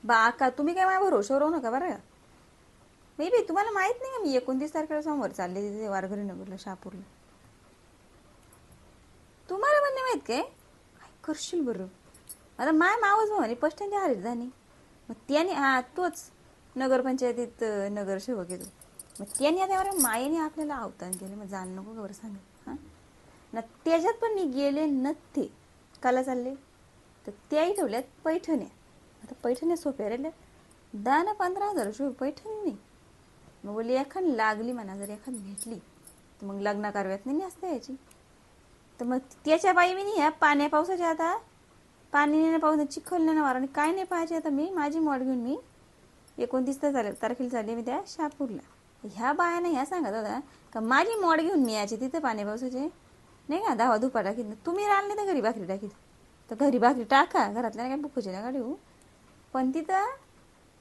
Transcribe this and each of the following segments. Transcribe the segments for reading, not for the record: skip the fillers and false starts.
बा का तुम्ही काय माझ्या भरोशावर राहू नका बरं का. मे बी तुम्हाला माहित नाही का मी 29 तारखेला समोर चालले तिथे वारघरी नगरला शहापूरला. तुम्हाला पण नाही माहित काय करशील बरं. आता माय मावच म्हणे पष्टांच्या हारीत जाणे. मग त्याने तोच नगरपंचायतीत नगरसेवक येतो. मग त्याने आता एवढ्या मायेने आपल्याला अवतान केलं. मग जाण नको का बरं सांगा. हां ना त्याच्यात पण मी गेले नसते. काला चालले तर त्याही ठेवल्यात पैठण्या. आता पैठण्या सोप्या राहिल्या 10-15 हजार रुपये पैठणी नाही. मग बोलली एखाद लागली म्हणा जर एखाद भेटली तर मग लग्न कारव्यात नाही असते याची. तर मग त्याच्या बाई मी नाही ह्या पाण्या पावसाच्या आता पाणी नाही पाऊस चिखल नाही वारा आणि काय नाही पाहायचे. आता मी माझी मॉड घेऊन मी 29 तारखेला चालले मी त्या शहापूरला. ह्या बायानं ह्या सांगत होता का माझी मॉड घेऊन मी यायची तिथं पाण्या पावसाचे नाही का दहा धुपा टाकीत. तुम्ही राहिल नाही तर घरी भाकरी टाकीत. तर घरी भाकरी टाका घरातल्या काय बुकूचे नका ठेवू. पण तिथं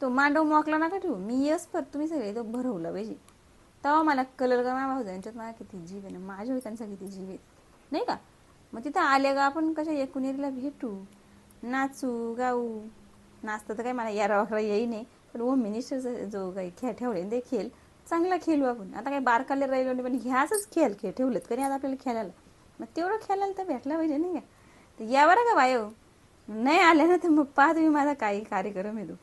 तो मांडव मोकला नका ठेवू. मी येस पर तुम्ही सगळे तो भरवलं पाहिजे. तेव्हा मला कलर का माझ्या भाऊजांच्यात मला किती जीव आहे ना माझ्या त्यांचा किती जीव आहे नाही का. मग तिथं आले का आपण कशा एकुणेरीला भेटू नाचू गाऊ. नाचतं तर काय मला या वाकडा येई नाही. पण होम मिनिस्टरचा जो काही खेळ ठेवले ते खेळ चांगला खेळू आपण. आता काही बारकाले राहिलो नाही पण ह्याच खेळ ठेवलेत का नाही आता आपल्याला खेळायला. मग तेवढं खेळायला तर भेटला पाहिजे नाही का. तर या बरं का बायो नाही आले ना तर मग पाहा तुम्ही माझा काही कार्यक्रम येतो.